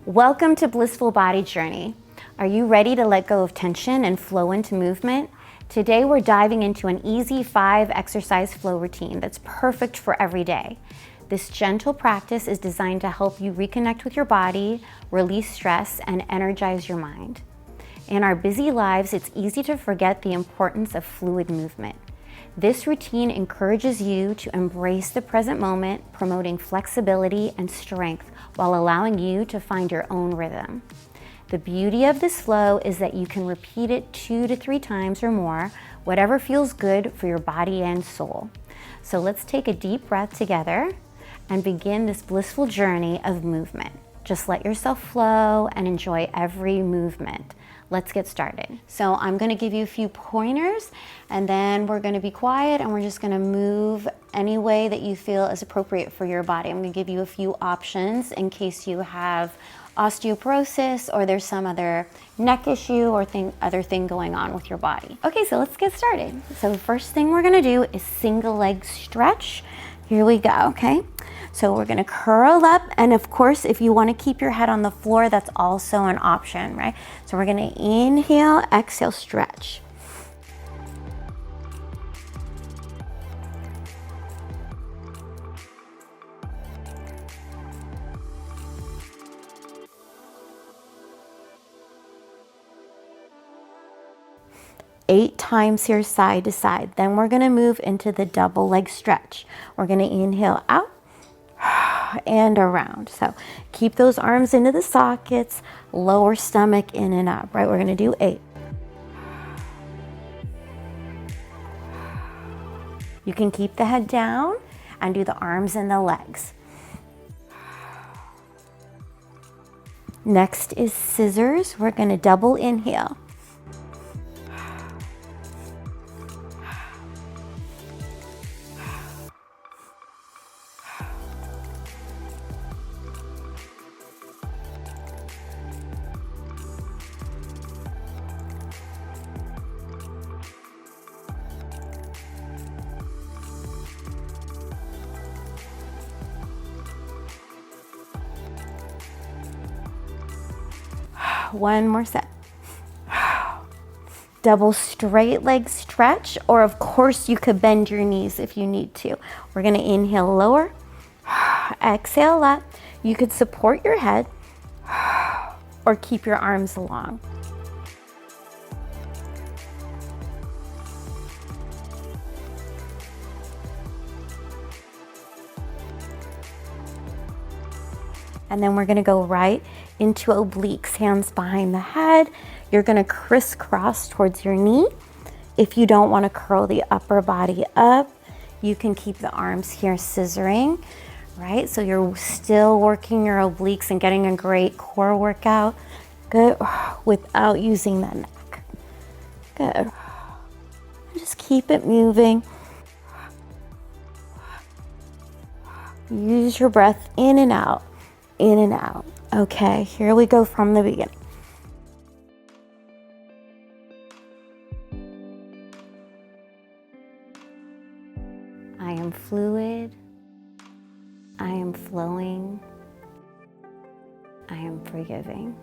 Welcome to Blissful Body Journey. Are you ready to let go of tension and flow into movement? Today we're diving into an easy 5 exercise flow routine that's perfect for every day. This gentle practice is designed to help you reconnect with your body, release stress, and energize your mind. In our busy lives, it's easy to forget the importance of fluid movement. This routine encourages you to embrace the present moment, promoting flexibility and strength while allowing you to find your own rhythm. The beauty of this flow is that you can repeat it 2 to 3 times or more, whatever feels good for your body and soul. So let's take a deep breath together and begin this blissful journey of movement. Just let yourself flow and enjoy every movement. Let's get started. So I'm gonna give you a few pointers and then we're gonna be quiet and we're just gonna move any way that you feel is appropriate for your body. I'm gonna give you a few options in case you have osteoporosis or there's some other neck issue or other thing going on with your body. Okay, so let's get started. So the first thing we're gonna do is single leg stretch. Here we go, okay? So we're gonna curl up, and of course, if you wanna keep your head on the floor, that's also an option, right? So we're gonna inhale, exhale, stretch. Eight times here, side to side. Then we're gonna move into the double leg stretch. We're gonna inhale out and around. So keep those arms into the sockets, lower stomach in and up, right? We're gonna do 8. You can keep the head down and do the arms and the legs. Next is scissors. We're gonna double inhale. One more set. Double straight leg stretch, or of course you could bend your knees if you need to. We're gonna inhale lower, exhale up. You could support your head or keep your arms long. And then we're gonna go right into obliques, hands behind the head. You're gonna crisscross towards your knee. If you don't wanna curl the upper body up, you can keep the arms here scissoring, right? So you're still working your obliques and getting a great core workout. Good, without using the neck. Good. Just keep it moving. Use your breath in and out. In and out. Okay, here we go from the beginning. I am fluid. I am flowing. I am forgiving.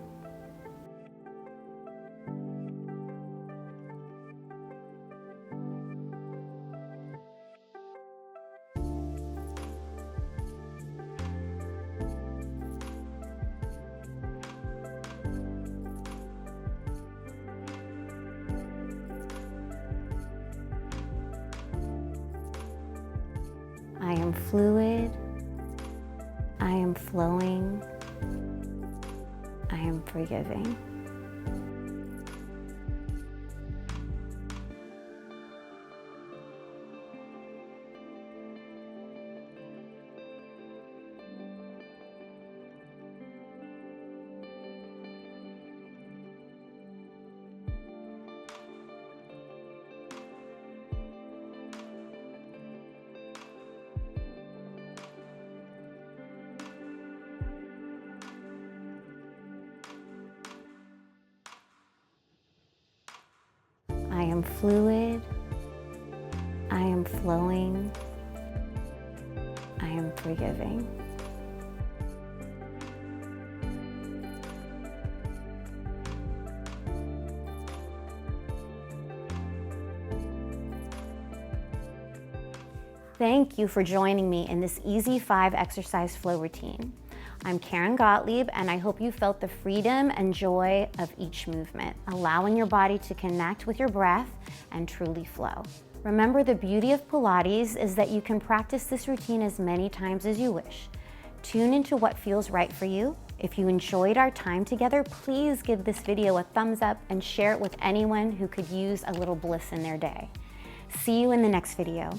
I am fluid, I am flowing, I am forgiving. I am fluid, I am flowing, I am forgiving. Thank you for joining me in this easy 5 exercise flow routine. I'm Karen Gottlieb, and I hope you felt the freedom and joy of each movement, allowing your body to connect with your breath and truly flow. Remember, the beauty of Pilates is that you can practice this routine as many times as you wish. Tune into what feels right for you. If you enjoyed our time together, please give this video a thumbs up and share it with anyone who could use a little bliss in their day. See you in the next video.